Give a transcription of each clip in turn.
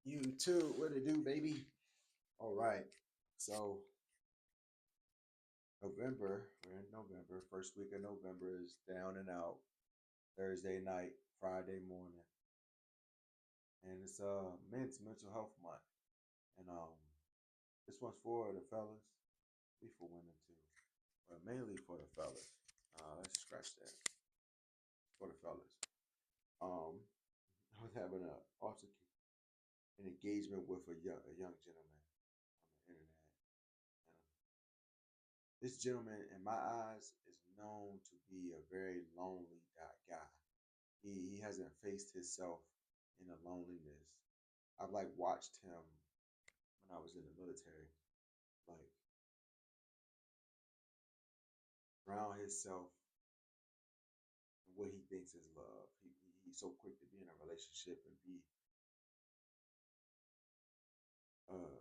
You too. What it do, baby? All right. So November, we're in November. First week of November is down and out. Thursday night, Friday morning, and it's men's mental health month. And this one's for the fellas, be for women too, but mainly for the fellas. Let's scratch that for the fellas. Um, I was having an engagement with a young gentleman on the internet. This gentleman, in my eyes, is known to be a very lonely guy. He hasn't faced himself in the loneliness. I've like watched him when I was in the military, like drown himself in what he thinks is love. He's so quick to be in a relationship and be uh,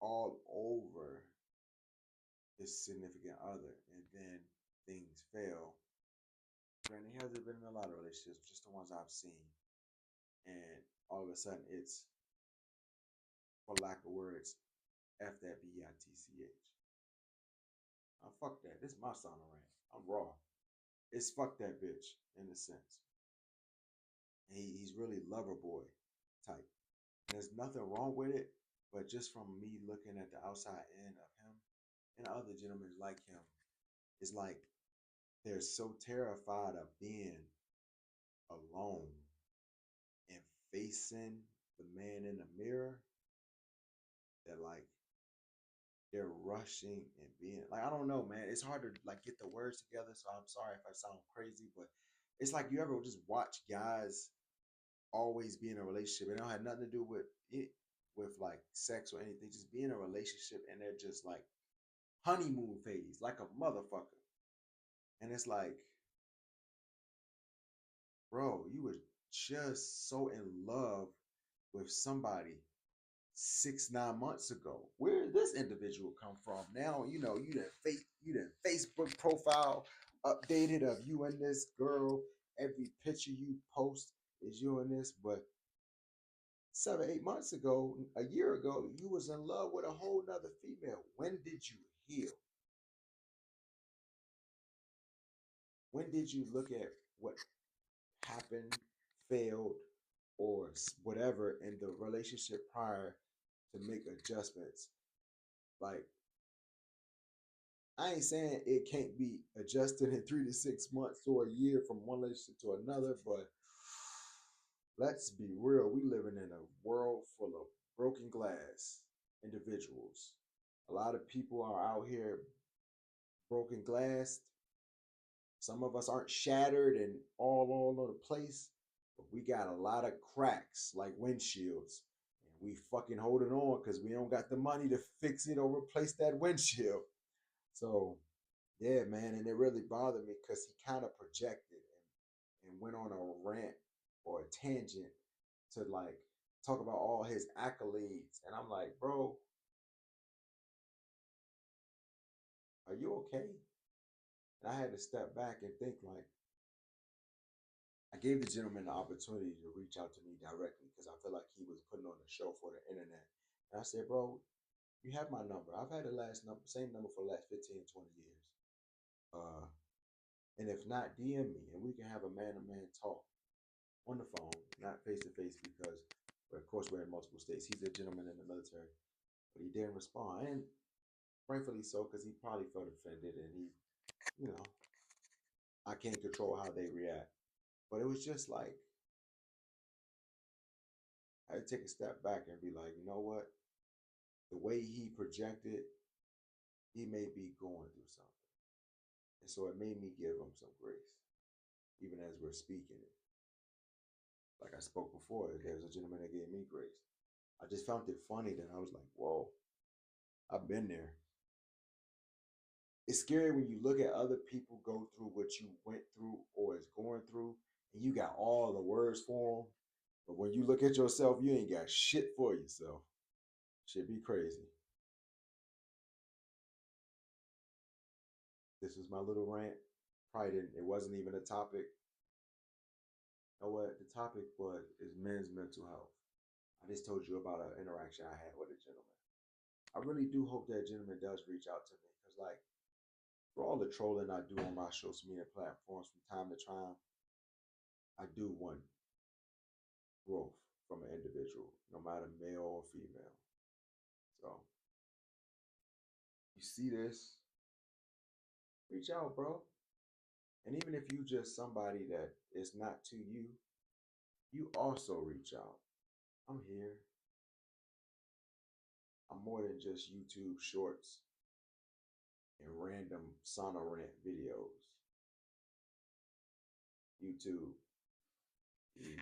all over his significant other, and then things fail. Granted, he hasn't been in a lot of relationships, just the ones I've seen, and all of a sudden it's, for lack of words, F that bitch. Fuck that. This is my sauna rant. I'm raw. It's fuck that bitch in a sense. And he's really lover boy type. And there's nothing wrong with it, but just from me looking at the outside end of him and other gentlemen like him, it's like they're so terrified of being alone and facing the man in the mirror that like they're rushing and being like, I don't know, man. It's hard to like get the words together, so I'm sorry if I sound crazy, but it's like you ever just watch guys always be in a relationship and it don't have nothing to do with it, with like sex or anything, just be in a relationship and they're just like honeymoon phase like a motherfucker. And it's like, bro, you were just so in love with somebody 6 9 months ago. Where did this individual come from? Now you done Facebook profile updated of you and this girl. Every picture you post is you and this, but 7 8 months ago, a year ago, you was in love with a whole nother female. When did you heal? When did you look at what happened, failed, or whatever in the relationship prior to make adjustments? Like, I ain't saying it can't be adjusted in 3 to 6 months or a year from one relationship to another, but let's be real. We living in a world full of broken glass individuals. A lot of people are out here broken glass. Some of us aren't shattered and all over the place, but we got a lot of cracks like windshields. And we fucking holding on because we don't got the money to fix it or replace that windshield. So yeah, man, and it really bothered me because he kind of projected and went on a rant or a tangent to like talk about all his accolades. And I'm like, bro, are you okay? And I had to step back and think like, I gave the gentleman the opportunity to reach out to me directly because I feel like he was putting on a show for the internet. And I said, bro, you have my number. I've had the last number, same number for the last 15, 20 years. Uh, and if not, DM me and we can have a man to man talk on the phone, not face to face, because, well, of course, we're in multiple states. He's a gentleman in the military, but he didn't respond. And rightfully so, because he probably felt offended and you know, I can't control how they react. But it was just like, I had to take a step back and be like, you know what? The way he projected, he may be going through something. And so it made me give him some grace, even as we're speaking it. Like I spoke before, there was a gentleman that gave me grace. I just found it funny that I was like, whoa, I've been there. It's scary when you look at other people go through what you went through or is going through, and you got all the words for them. But when you look at yourself, you ain't got shit for yourself. Should be crazy. This was my little rant. Probably didn't. It wasn't even a topic. You know what? The topic was is men's mental health. I just told you about an interaction I had with a gentleman. I really do hope that gentleman does reach out to me because, like, for all the trolling I do on my social media platforms from time to time, I do want growth from an individual, no matter male or female. So, you see this, reach out, bro. And even if you just somebody that is not to you, you also reach out. I'm here. I'm more than just YouTube shorts and random Sauna Rant videos. YouTube is